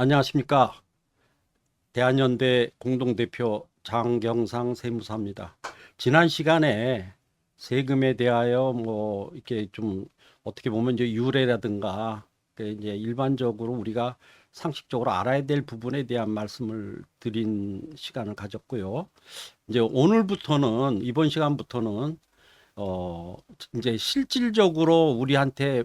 안녕하십니까. 대한연대 공동대표 장경상 세무사입니다. 지난 시간에 세금에 대하여 이렇게 좀 어떻게 보면 이제 유래라든가 이제 일반적으로 우리가 상식적으로 알아야 될 부분에 대한 말씀을 드린 시간을 가졌고요. 이제 오늘부터는 이번 시간부터는 어 이제 실질적으로 우리한테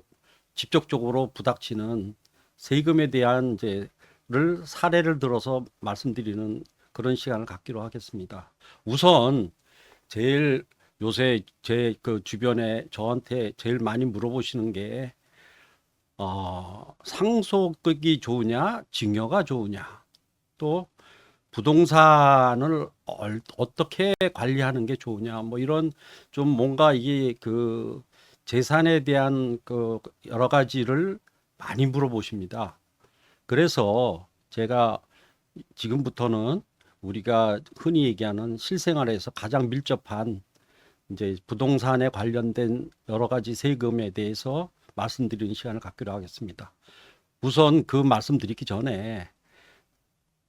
직접적으로 부닥치는 세금에 대한 이제를 사례를 들어서 말씀드리는 그런 시간을 갖기로 하겠습니다. 우선 제일 요새 제 그 주변에 저한테 제일 많이 물어보시는 게 상속이 좋으냐, 증여가 좋으냐, 또 부동산을 어떻게 관리하는 게 좋으냐, 뭐 이런 좀 뭔가 이게 그 재산에 대한 그 여러 가지를 많이 물어보십니다. 그래서 제가 지금부터는 우리가 흔히 얘기하는 실생활에서 가장 밀접한 이제 부동산에 관련된 여러 가지 세금에 대해서 말씀드리는 시간을 갖기로 하겠습니다. 우선 그 말씀드리기 전에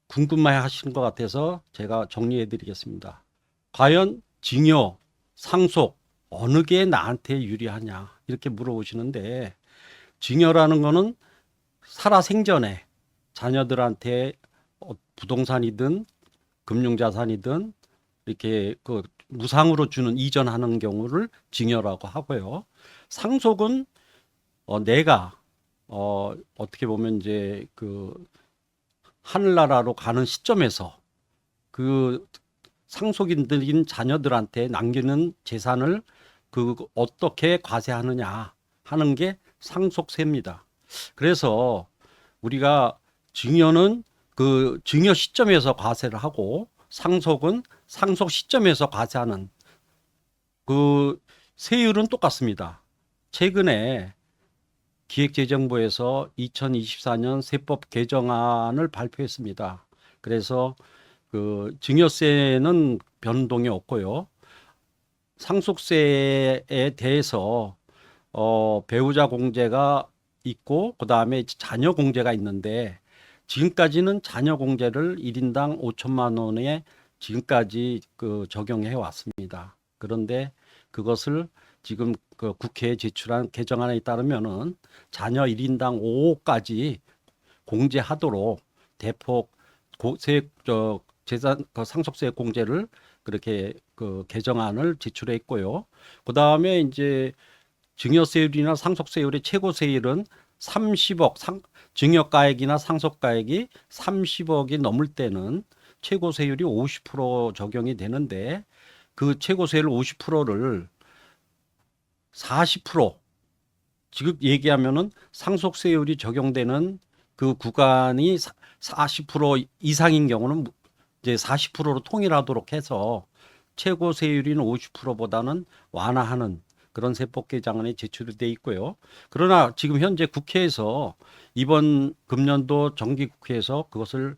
궁금해 하시는 것 같아서 제가 정리해 드리겠습니다. 과연 증여, 상속 어느 게 나한테 유리하냐 이렇게 물어보시는데, 증여라는 거는 살아생전에 자녀들한테 부동산이든 금융자산이든 이렇게 그 무상으로 주는 이전하는 경우를 증여라고 하고요. 상속은 내가 어떻게 보면 이제 그 하늘나라로 가는 시점에서 그 상속인들인 자녀들한테 남기는 재산을 그 어떻게 과세하느냐 하는 게 상속세입니다. 그래서 우리가 증여는 그 증여 시점에서 과세를 하고, 상속은 상속 시점에서 과세하는 그 세율은 똑같습니다. 최근에 기획재정부에서 2024년 세법 개정안을 발표했습니다. 그래서 그 증여세는 변동이 없고요. 상속세에 대해서 배우자 공제가 있고 그다음에 자녀 공제가 있는데, 지금까지는 자녀 공제를 1인당 5천만 원에 지금까지 그 적용해 왔습니다. 그런데 그것을 지금 그 국회에 제출한 개정안에 따르면은 자녀 1인당 5억까지 공제하도록 대폭 재산 그 상속세 공제를 그렇게 그 개정안을 제출했고요. 그다음에 이제 증여세율이나 상속세율의 최고세율은 30억, 증여가액이나 상속가액이 30억이 넘을 때는 최고세율이 50% 적용이 되는데, 그 최고세율 50%를 40%, 지금 얘기하면은 상속세율이 적용되는 그 구간이 40% 이상인 경우는 이제 40%로 통일하도록 해서 최고세율인 50%보다는 완화하는 그런 세법 개정안이 제출이 돼 있고요. 그러나 지금 현재 국회에서 이번 금년도 정기국회에서 그것을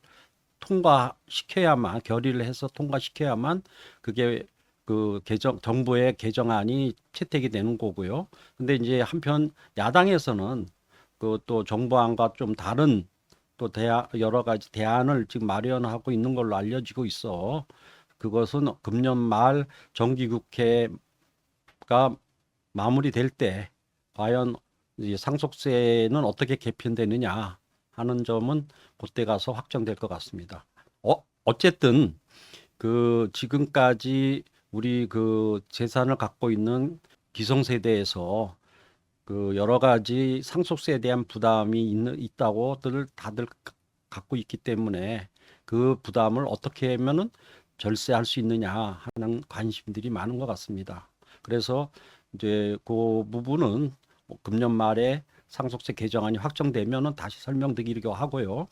통과시켜야만, 결의를 해서 통과시켜야만 그게 그 정부의 개정안이 채택이 되는 거고요. 근데 이제 한편 야당에서는 그 또 정부안과 좀 다른 또 여러 가지 대안을 지금 마련하고 있는 걸로 알려지고 있어. 그것은 금년 말 정기국회가 마무리될 때 과연 이 상속세는 어떻게 개편되느냐 하는 점은 그때 가서 확정될 것 같습니다. 어쨌든 그 지금까지 우리 그 재산을 갖고 있는 기성세대에서 그 여러 가지 상속세에 대한 부담이 있다고들 다들 갖고 있기 때문에 그 부담을 어떻게 하면은 절세할 수 있느냐 하는 관심들이 많은 것 같습니다. 그래서 이제 그 부분은 금년 말에 상속세 개정안이 확정되면은 다시 설명드리려고 하고요.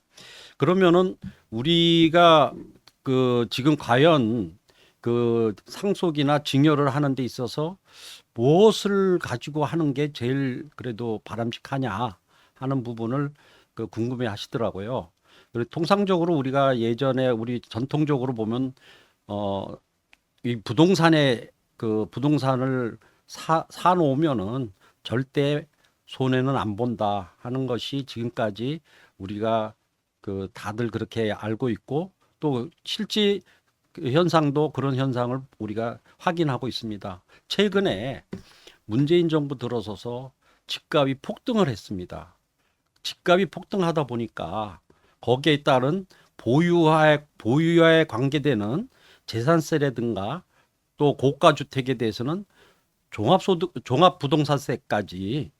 그러면은 우리가 그 지금 과연 그 상속이나 증여를 하는 데 있어서 무엇을 가지고 하는 게 제일 그래도 바람직하냐 하는 부분을 그 궁금해 하시더라고요. 그리고 통상적으로 우리가 예전에 우리 전통적으로 보면 이 부동산에 그 부동산을 사놓으면은 절대 손해는 안 본다 하는 것이 지금까지 우리가 그 다들 그렇게 알고 있고 또 실제 그 현상도 그런 현상을 우리가 확인하고 있습니다. 최근에 문재인 정부 들어서서 집값이 폭등을 했습니다. 집값이 폭등하다 보니까 거기에 따른 보유와에 관계되는 재산세라든가 또 고가 주택에 대해서는 종합부동산세까지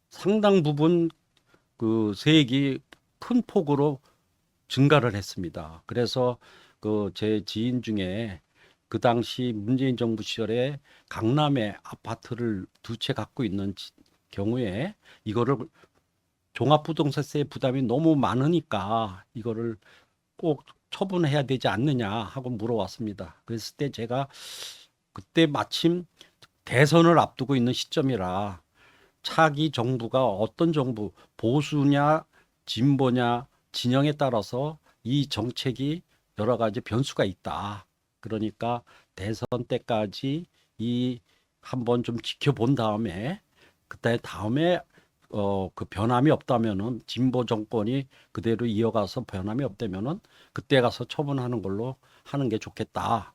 상당 부분 그 세액이 큰 폭으로 증가를 했습니다. 그래서 그 제 지인 중에 그 당시 문재인 정부 시절에 강남에 아파트를 두 채 갖고 있는 경우에 이거를 종합부동산세 부담이 너무 많으니까 이거를 꼭 처분해야 되지 않느냐 하고 물어왔습니다. 그랬을 때 제가 그때 마침 대선을 앞두고 있는 시점이라 차기 정부가 어떤 정부, 보수냐 진보냐 진영에 따라서 이 정책이 여러 가지 변수가 있다. 그러니까 대선 때까지 이 한번 좀 지켜본 다음에 그때 다음에 그 변함이 없다면은 진보 정권이 그대로 이어가서 변함이 없다면은 그때 가서 처분하는 걸로 하는 게 좋겠다.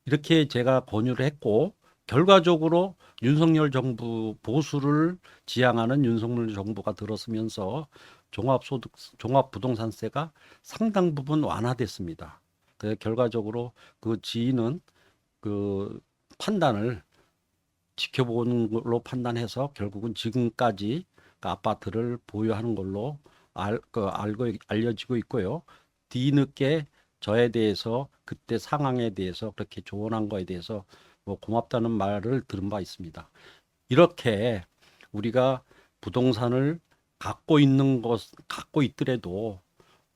이렇게 제가 권유를 했고 결과적으로 윤석열 정부 보수를 지향하는 윤석열 정부가 들어서면서 종합부동산세가 상당 부분 완화됐습니다. 그 결과적으로 그 지인은 그 판단을 지켜보는 걸로 판단해서 결국은 지금까지 그 아파트를 보유하는 걸로 알려지고 있고요. 뒤늦게 저에 대해서 그때 상황에 대해서 그렇게 조언한 거에 대해서 뭐 고맙다는 말을 들은 바 있습니다. 이렇게 우리가 부동산을 갖고 있더라도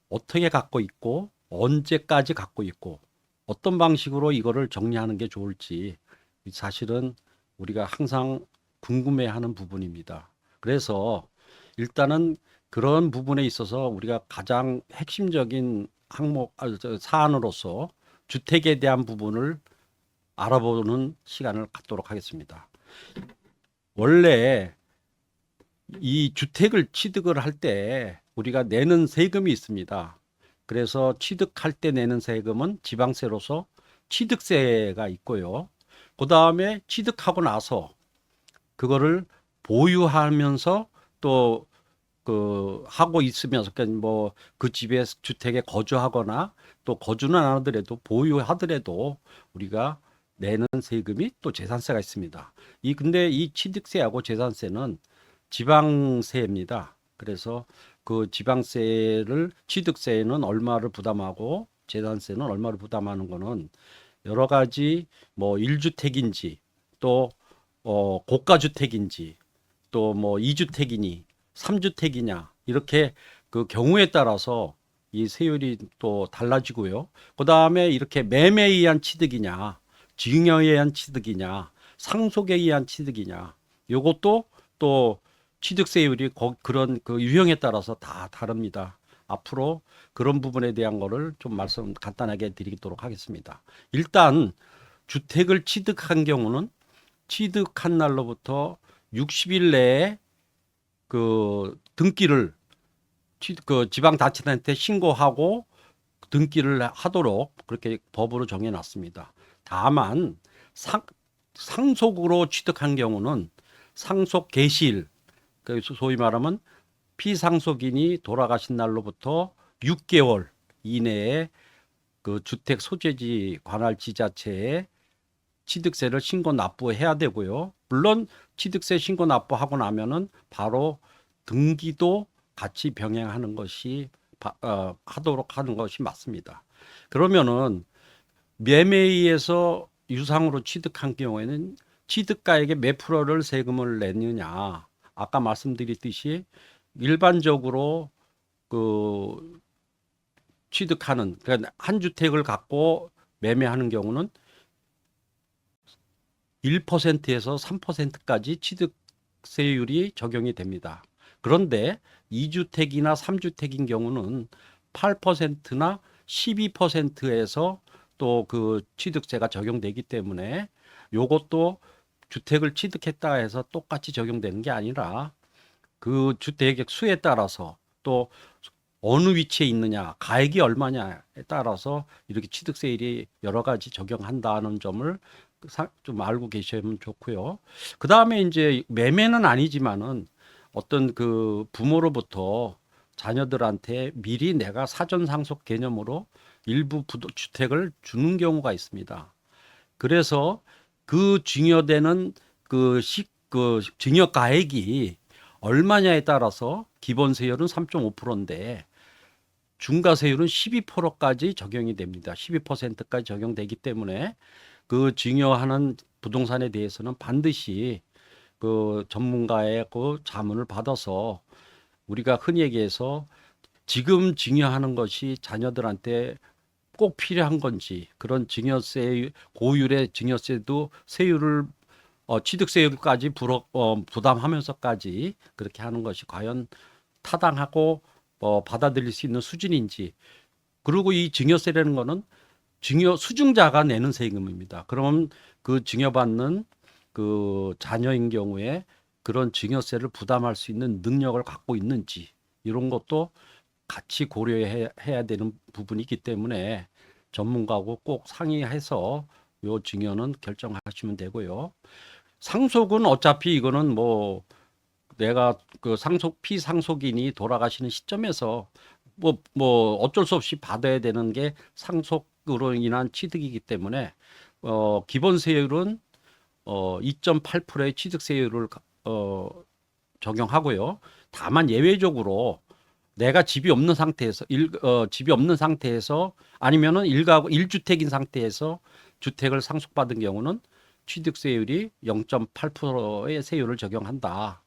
어떻게 갖고 있고 언제까지 갖고 있고 어떤 방식으로 이거를 정리하는 게 좋을지 사실은 우리가 항상 궁금해하는 부분입니다. 그래서 일단은 그런 부분에 있어서 우리가 가장 핵심적인 사안으로서 주택에 대한 부분을 알아보는 시간을 갖도록 하겠습니다. 원래 이 주택을 취득을 할 때 우리가 내는 세금이 있습니다. 그래서 취득할 때 내는 세금은 지방세로서 취득세가 있고요. 그 다음에 취득하고 나서 그거를 보유하면서 또 그 하고 있으면서 뭐 그 집에 주택에 거주하거나 또 거주는 안 하더라도 보유하더라도 우리가 내는 세금이 또 재산세가 있습니다. 근데 이 취득세하고 재산세는 지방세입니다. 그래서 그 지방세를 취득세는 얼마를 부담하고 재산세는 얼마를 부담하는 거는 여러 가지 뭐 1주택인지 또 고가주택인지 또 뭐 2주택이니 3주택이냐 이렇게 그 경우에 따라서 이 세율이 또 달라지고요. 그 다음에 이렇게 매매에 의한 취득이냐 증여에 의한 취득이냐 상속에 의한 취득이냐 요것도 또 취득세율이 그런 그 유형에 따라서 다 다릅니다. 앞으로 그런 부분에 대한 거를 좀 말씀 간단하게 드리도록 하겠습니다. 일단 주택을 취득한 경우는 취득한 날로부터 60일 내에 그 등기를 그 지방자치단체한테 신고하고 등기를 하도록 그렇게 법으로 정해놨습니다. 다만 상속으로 취득한 경우는 상속 개시일, 소위 말하면 피상속인이 돌아가신 날로부터 6개월 이내에 그 주택 소재지 관할 지자체에 취득세를 신고 납부해야 되고요. 물론 취득세 신고 납부하고 나면은 바로 등기도 같이 병행하는 것이 하도록 하는 것이 맞습니다. 그러면은 매매에 의해서 유상으로 취득한 경우에는 취득가액의 몇 프로를 세금을 내느냐? 아까 말씀드렸듯이 일반적으로 그 취득하는 그러니까 한 주택을 갖고 매매하는 경우는 1%에서 3%까지 취득세율이 적용이 됩니다. 그런데 2주택이나 3주택인 경우는 8%나 12%에서 또 그 취득세가 적용되기 때문에 요것도 주택을 취득했다 해서 똑같이 적용되는 게 아니라 그 주택의 수에 따라서 또 어느 위치에 있느냐, 가액이 얼마냐에 따라서 이렇게 취득세율이 여러 가지 적용한다는 점을 좀 알고 계시면 좋고요. 그 다음에 이제 매매는 아니지만은 어떤 그 부모로부터 자녀들한테 미리 내가 사전 상속 개념으로 일부 주택을 주는 경우가 있습니다. 그래서 그 증여되는 그 증여 가액이 얼마냐에 따라서 기본세율은 3.5%인데 중과세율은 12%까지 적용이 됩니다. 12%까지 적용되기 때문에 그 증여하는 부동산에 대해서는 반드시 그 전문가의 그 자문을 받아서 우리가 흔히 얘기해서 지금 증여하는 것이 자녀들한테 꼭 필요한 건지 그런 증여세 고율의 증여세도 세율을 취득세율까지 부담하면서까지 그렇게 하는 것이 과연 타당하고 받아들일 수 있는 수준인지. 그리고 이 증여세라는 거는 증여 수증자가 내는 세금입니다. 그러면 그 증여받는 그 자녀인 경우에 그런 증여세를 부담할 수 있는 능력을 갖고 있는지 이런 것도 같이 고려해야 되는 부분이기 때문에 전문가하고 꼭 상의해서 요 증여는 결정하시면 되고요. 상속은 어차피 이거는 뭐 내가 그 피상속인이 돌아가시는 시점에서 뭐 어쩔 수 없이 받아야 되는 게 상속으로 인한 취득이기 때문에 기본세율은 2.8%의 취득세율을 적용하고요. 다만 예외적으로 내가 집이 없는 상태에서 아니면은 일가구 1주택인 상태에서 주택을 상속받은 경우는 취득세율이 0.8%의 세율을 적용한다.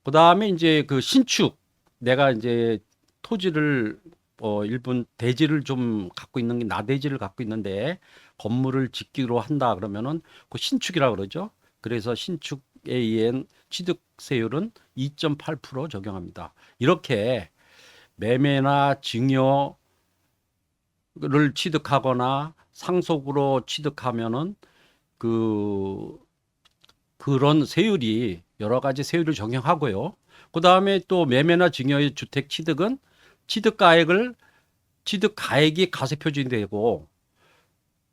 그다음에 이제 그 신축 내가 이제 토지를 일본 대지를 좀 갖고 있는 게 나대지를 갖고 있는데 건물을 짓기로 한다 그러면은 그 신축이라 그러죠. 그래서 신축에 의한 취득세율은 2.8% 적용합니다. 이렇게 매매나 증여를 취득하거나 상속으로 취득하면은 그런 세율이 여러 가지 세율을 적용하고요. 그 다음에 또 매매나 증여의 주택 취득은 취득 가액이 과세 표준이 되고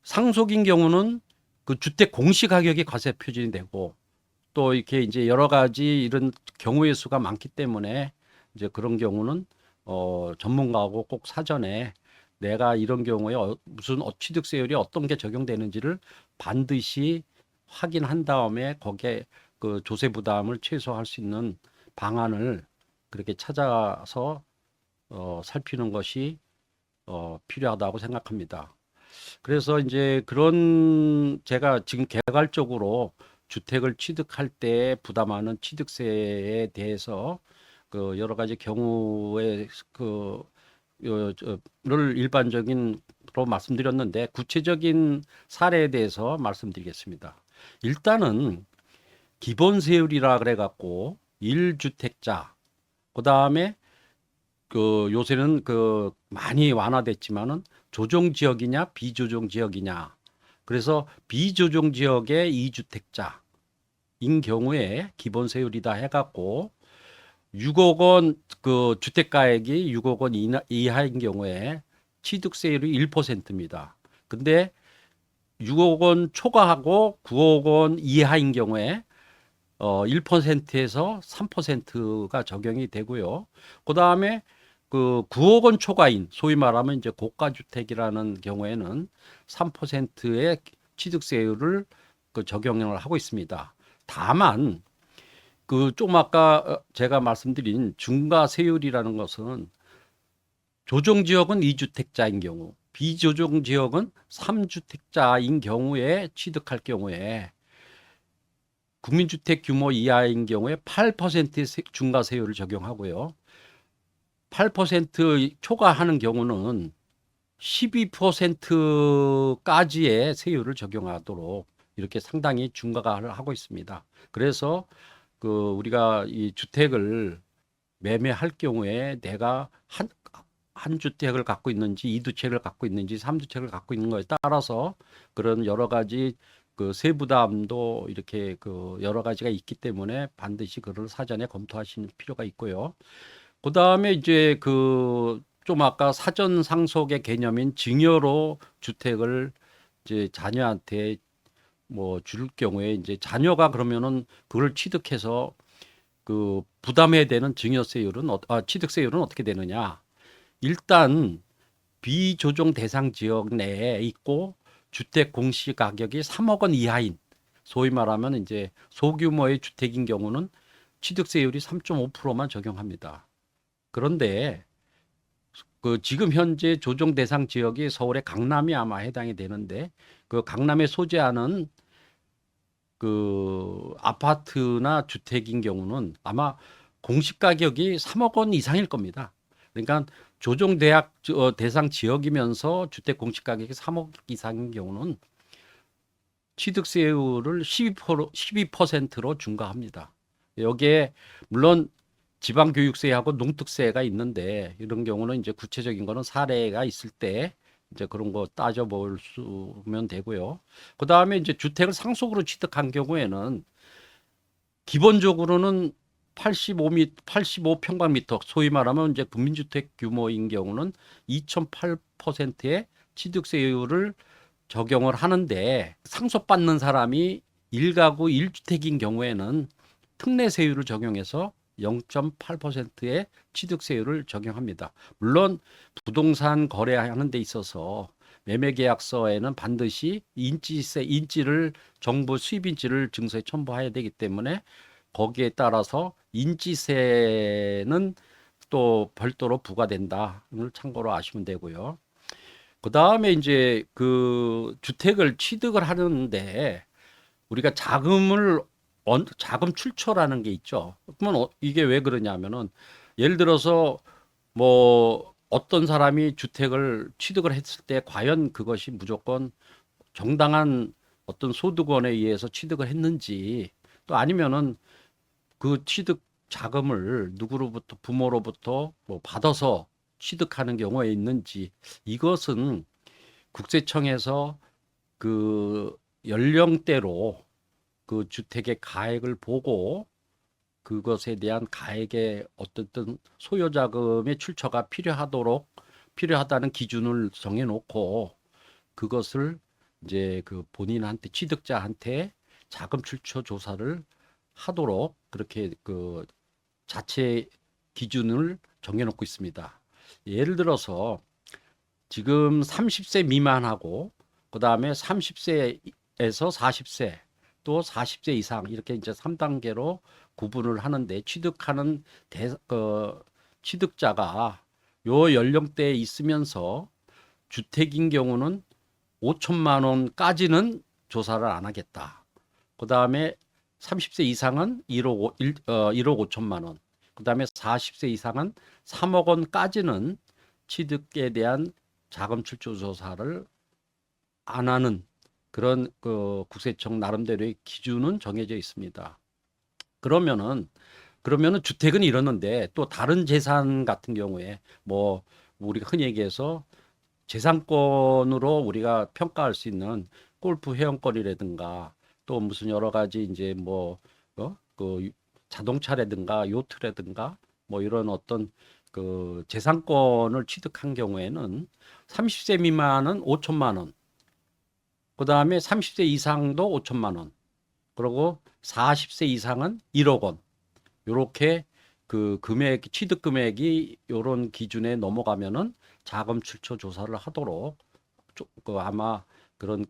상속인 경우는 그 주택 공시 가격이 과세 표준이 되고 또 이렇게 이제 여러 가지 이런 경우의 수가 많기 때문에 이제 그런 경우는 전문가하고 꼭 사전에 내가 이런 경우에 무슨 취득세율이 어떤 게 적용되는지를 반드시 확인한 다음에 거기에 그 조세 부담을 최소화할 수 있는 방안을 그렇게 찾아서 살피는 것이 필요하다고 생각합니다. 그래서 이제 그런 제가 지금 개괄적으로 주택을 취득할 때 부담하는 취득세에 대해서 그 여러 가지 경우에 를 일반적인로 말씀드렸는데 구체적인 사례에 대해서 말씀드리겠습니다. 일단은 기본세율이라 그래 갖고 1주택자 그다음에 그 요새는 그 많이 완화됐지만은 조정 지역이냐 비조정 지역이냐. 그래서 비조정 지역의 2주택자인 경우에 기본세율이다 해 갖고 6억 원 그 주택가액이 6억 원 이하인 경우에 취득세율이 1%입니다. 근데 6억 원 초과하고 9억 원 이하인 경우에 1%에서 3%가 적용이 되고요. 그다음에 그 9억 원 초과인 소위 말하면 이제 고가주택이라는 경우에는 3%의 취득세율을 그 적용을 하고 있습니다. 다만 그 좀 아까 제가 말씀드린 중과세율이라는 것은 조정지역은 2주택자인 경우, 비조정지역은 3주택자인 경우에 취득할 경우에 국민주택 규모 이하인 경우에 8%의 중과세율을 적용하고요. 8% 초과하는 경우는 12%까지의 세율을 적용하도록 이렇게 상당히 중과를 하고 있습니다. 그래서 그 우리가 이 주택을 매매할 경우에 내가 한 주택을 갖고 있는지, 2주택을 갖고 있는지, 3주택을 갖고 있는 거에 따라서 그런 여러 가지 그 세부담도 이렇게 그 여러 가지가 있기 때문에 반드시 그걸 사전에 검토하시는 필요가 있고요. 그다음에 이제 그 좀 아까 사전 상속의 개념인 증여로 주택을 이제 자녀한테 뭐 줄 경우에 이제 자녀가 그러면은 그걸 취득해서 그 부담해야 되는 증여세율은 취득세율은 어떻게 되느냐? 일단 비조정 대상 지역 내에 있고 주택 공시 가격이 3억 원 이하인 소위 말하면 이제 소규모의 주택인 경우는 취득세율이 3.5%만 적용합니다. 그런데 그 지금 현재 조정 대상 지역이 서울의 강남이 아마 해당이 되는데 그 강남에 소재하는 그 아파트나 주택인 경우는 아마 공시 가격이 3억 원 이상일 겁니다. 그러니까 조정 대상 지역이면서 주택 공시 가격이 3억 이상인 경우는 취득세율을 12%로 중과합니다. 여기에 물론 지방교육세하고 농특세가 있는데 이런 경우는 이제 구체적인 거는 사례가 있을 때 이제 그런 거 따져볼 수면 되고요. 그 다음에 이제 주택을 상속으로 취득한 경우에는 기본적으로는 85평방미터 소위 말하면 이제 국민주택 규모인 경우는 2.8%의 취득세율을 적용을 하는데 상속받는 사람이 1가구 1주택인 경우에는 특례세율을 적용해서 0.8%의 취득세율을 적용합니다. 물론 부동산 거래하는 데 있어서 매매계약서에는 반드시 인지를 정부 수입인지를 증서에 첨부해야 되기 때문에 거기에 따라서 인지세는 또 별도로 부과된다를 참고로 아시면 되고요. 그 다음에 이제 그 주택을 취득을 하는데 우리가 자금 출처라는 게 있죠. 그러면 이게 왜 그러냐면은 예를 들어서 뭐 어떤 사람이 주택을 취득을 했을 때 과연 그것이 무조건 정당한 어떤 소득원에 의해서 취득을 했는지 또 아니면은 그 취득 자금을 누구로부터 부모로부터 뭐 받아서 취득하는 경우에 있는지 이것은 국세청에서 그 연령대로 그 주택의 가액을 보고 그것에 대한 가액의 어떻든 소요자금의 출처가 필요하다는 기준을 정해놓고 그것을 이제 그 본인한테 취득자한테 자금 출처 조사를 하도록 그렇게 그 자체 기준을 정해놓고 있습니다. 예를 들어서 지금 30세 미만하고 그다음에 30세에서 40세 또 40세 이상 이렇게 이제 3단계로 구분을 하는데 취득자가 요 연령대에 있으면서 주택인 경우는 5천만 원까지는 조사를 안 하겠다. 그다음에 30세 이상은 1억 5천만 원. 그다음에 40세 이상은 3억 원까지는 취득에 대한 자금 출처 조사를 안 하는 그런 그 국세청 나름대로의 기준은 정해져 있습니다. 그러면은 주택은 이러는데 또 다른 재산 같은 경우에 뭐 우리가 흔히 얘기해서 재산권으로 우리가 평가할 수 있는 골프 회원권이라든가 또 무슨 여러 가지 이제 그 자동차라든가 요트라든가 뭐 이런 어떤 그 재산권을 취득한 경우에는 30세 미만은 5천만 원, 그다음에 30세 이상도 5천만 원, 그리고 40세 이상은 1억 원. 요렇게 그 취득 금액이 요런 기준에 넘어가면은 자금 출처 조사를 하도록 그 아마 그런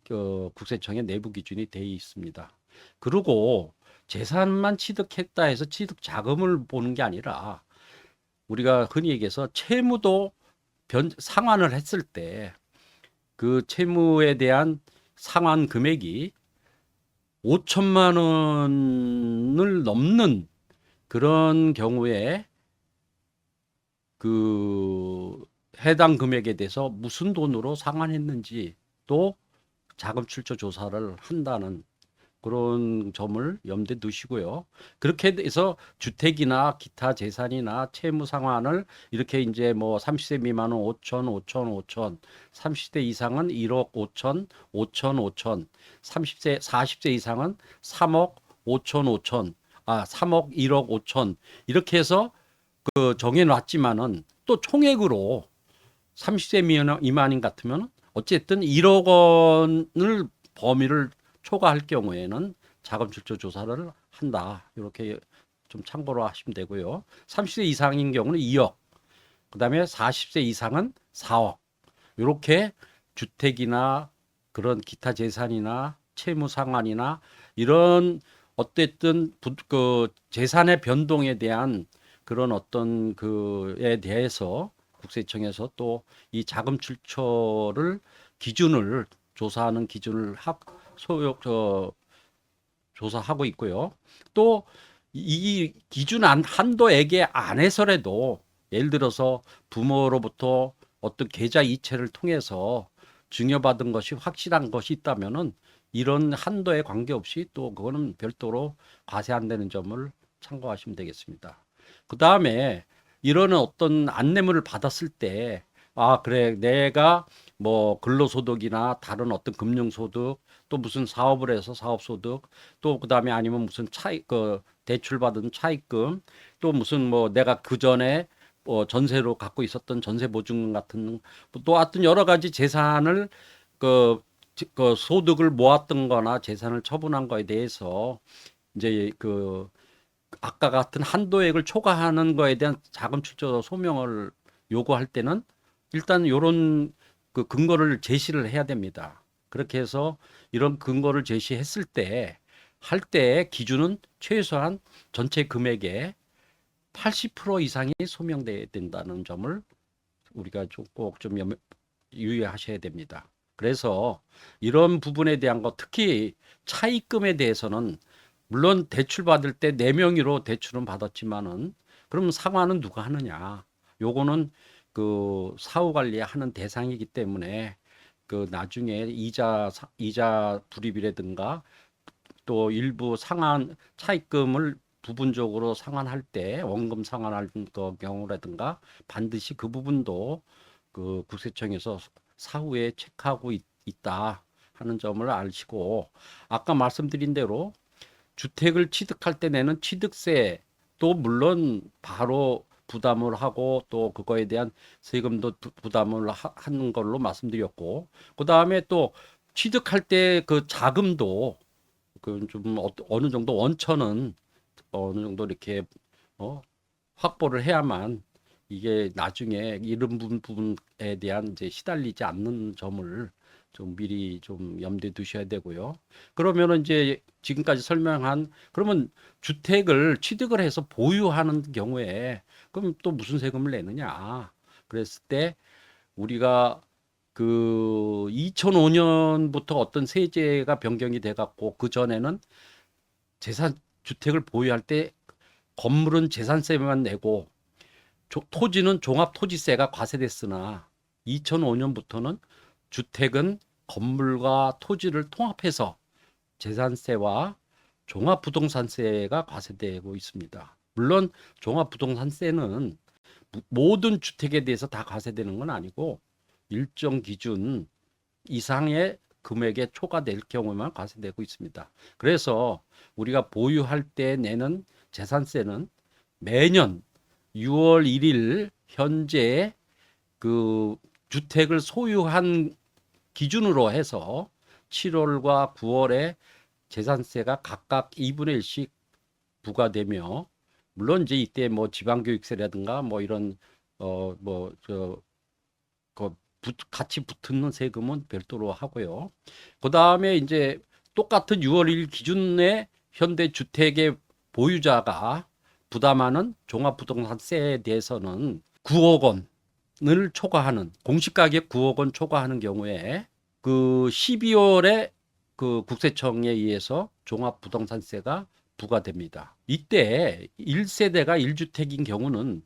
국세청의 내부 기준이 돼 있습니다. 그리고 재산만 취득했다 해서 취득 자금을 보는 게 아니라 우리가 흔히 얘기해서 채무도 상환을 했을 때 그 채무에 대한 상환 금액이 5천만 원을 넘는 그런 경우에 그 해당 금액에 대해서 무슨 돈으로 상환했는지 또 자금 출처 조사를 한다는 그런 점을 염두에 두시고요. 그렇게 해서 주택이나 기타 재산이나 채무 상환을 이렇게 이제 뭐 30세 미만은 5천, 30대 이상은 1억 5천, 40세 이상은 3억 5천, 3억 1억 5천 이렇게 해서 그 정해놨지만은 또 총액으로 30세 미만인 같으면 어쨌든 1억 원을 범위를 초과할 경우에는 자금 출처 조사를 한다. 이렇게 좀 참고로 하시면 되고요. 30세 이상인 경우는 2억, 그다음에 40세 이상은 4억. 이렇게 주택이나 그런 기타 재산이나 채무 상환이나 이런 어쨌든 그 재산의 변동에 대한 그런 어떤 그에 대해서 국세청에서 또 이 자금 출처를 기준을 조사하는 기준을 조사하고 있고요. 또 이 기준 한도액에 안에서라도 예를 들어서 부모로부터 어떤 계좌 이체를 통해서 증여받은 것이 확실한 것이 있다면은 이런 한도에 관계없이 또 그거는 별도로 과세 안 되는 점을 참고하시면 되겠습니다. 그 다음에 이런 어떤 안내문을 받았을 때, 아, 그래, 내가 뭐 근로소득이나 다른 어떤 금융소득, 또 무슨 사업을 해서 사업소득, 또 그 다음에 아니면 무슨 대출받은 차입금, 또 무슨 뭐 내가 그 전에 전세로 갖고 있었던 전세 보증금 같은 또 하여튼 여러 가지 재산을 그, 그 소득을 모았던 거나 재산을 처분한 거에 대해서 이제 그 아까 같은 한도액을 초과하는 거에 대한 자금 출처 소명을 요구할 때는 일단 요런 그 근거를 제시를 해야 됩니다. 그렇게 해서 이런 근거를 제시했을 때 할 때 기준은 최소한 전체 금액의 80% 이상이 소명돼야 된다는 점을 우리가 꼭 좀 유의하셔야 됩니다. 그래서 이런 부분에 대한 거 특히 차입금에 대해서는 물론 대출 받을 때 네 명의로 대출은 받았지만은 그럼 상환은 누가 하느냐? 요거는 그 사후 관리하는 대상이기 때문에 그 나중에 이자 불입이라든가 또 일부 상환 차입금을 부분적으로 상환할 때 원금 상환할 경우라든가 반드시 그 부분도 그 국세청에서 사후에 체크하고 있다 하는 점을 아시고 아까 말씀드린 대로 주택을 취득할 때 내는 취득세도 물론 바로 부담을 하고 또 그거에 대한 세금도 부담을 하는 걸로 말씀드렸고 그 다음에 또 취득할 때 그 자금도 그 좀 어느 정도 원천은 어느 정도 이렇게 확보를 해야만 이게 나중에 이런 부분에 대한 이제 시달리지 않는 점을 좀 미리 좀 염두에 두셔야 되고요. 그러면은 이제 지금까지 설명한 그러면 주택을 취득을 해서 보유하는 경우에 그럼 또 무슨 세금을 내느냐? 그랬을 때 우리가 그 2005년부터 어떤 세제가 변경이 돼 갖고 그 전에는 주택을 보유할 때 건물은 재산세만 내고 토지는 종합토지세가 과세됐으나 2005년부터는 주택은 건물과 토지를 통합해서 재산세와 종합부동산세가 과세되고 있습니다. 물론 종합부동산세는 모든 주택에 대해서 다 과세되는 건 아니고 일정 기준 이상의 금액에 초과될 경우만 과세되고 있습니다. 그래서 우리가 보유할 때 내는 재산세는 매년 6월 1일 현재 그 주택을 소유한 기준으로 해서 7월과 9월에 재산세가 각각 2분의 1씩 부과되며 물론 이제 이때 뭐 지방교육세라든가 뭐 이런 같이 붙는 세금은 별도로 하고요. 그 다음에 이제 똑같은 6월 1일 기준의 현대 주택의 보유자가 부담하는 종합부동산세에 대해서는 9억 원을 초과하는 공시가격 9억 원 초과하는 경우에 그 12월에 그 국세청에 의해서 종합부동산세가 부과됩니다. 이때 1세대가 1주택인 경우는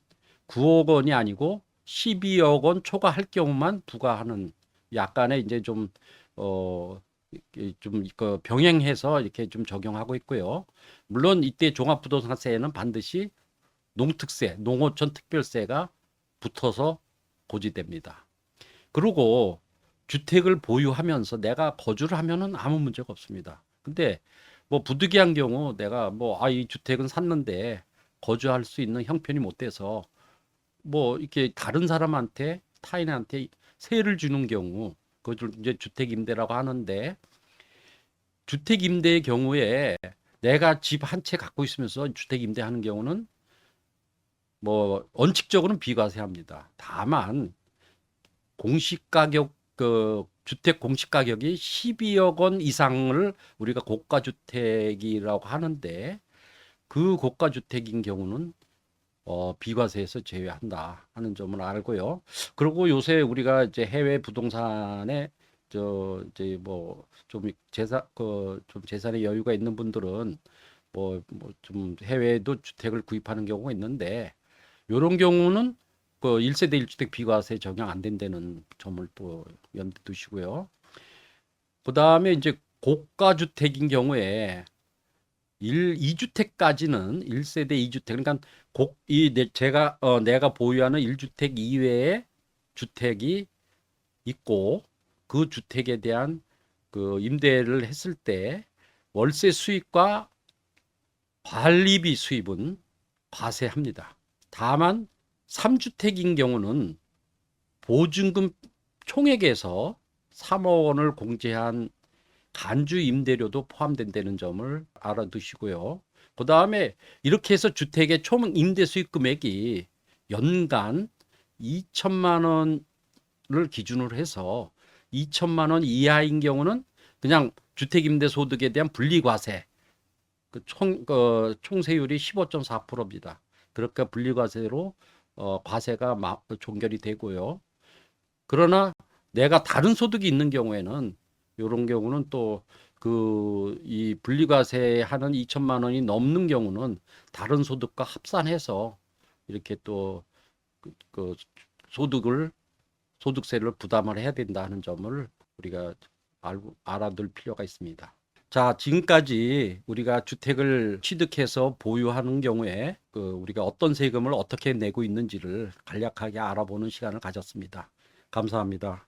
9억 원이 아니고 12억 원 초과할 경우만 부과하는 약간의 이제 좀 병행해서 이렇게 좀 적용하고 있고요. 물론 이때 종합부동산세에는 반드시 농특세, 농어촌 특별세가 붙어서 고지됩니다. 그리고 주택을 보유하면서 내가 거주를 하면은 아무 문제가 없습니다. 근데 뭐 부득이한 경우 내가 이 주택은 샀는데 거주할 수 있는 형편이 못 돼서 뭐 이렇게 다른 사람한테 타인한테 세를 주는 경우 그것을 이제 주택 임대라고 하는데 주택 임대의 경우에 내가 집 한 채 갖고 있으면서 주택 임대하는 경우는 뭐 원칙적으로는 비과세합니다. 다만 공시가격 그 주택 공시가격이 12억 원 이상을 우리가 고가주택이라고 하는데 그 고가주택인 경우는 비과세에서 제외한다 하는 점을 알고요. 그리고 요새 우리가 이제 해외 부동산에 이제 뭐 좀 좀 재산의 여유가 있는 분들은 뭐 좀 해외에도 주택을 구입하는 경우가 있는데 요런 경우는 그 1세대 1주택 비과세 적용 안 된다는 점을 또 염두에 두시고요. 그다음에 이제 고가 주택인 경우에 2주택까지는 1세대 2주택 그러니까 제가 내가 보유하는 1주택 이외의 주택이 있고 그 주택에 대한 그 임대를 했을 때 월세 수입과 관리비 수입은 과세합니다. 다만 3주택인 경우는 보증금 총액에서 3억 원을 공제한 간주 임대료도 포함된다는 점을 알아두시고요. 그 다음에 이렇게 해서 주택의 총 임대 수익 금액이 연간 2천만 원을 기준으로 해서 2천만 원 이하인 경우는 그냥 주택 임대 소득에 대한 분리과세 총세율이 15.4%입니다. 그러니까 분리과세로 과세가 종결이 되고요. 그러나 내가 다른 소득이 있는 경우에는 이런 경우는 또 이 분리과세 하는 2천만 원이 넘는 경우는 다른 소득과 합산해서 이렇게 또 그 소득세를 부담을 해야 된다는 점을 우리가 알아둘 필요가 있습니다. 자, 지금까지 우리가 주택을 취득해서 보유하는 경우에 우리가 어떤 세금을 어떻게 내고 있는지를 간략하게 알아보는 시간을 가졌습니다. 감사합니다.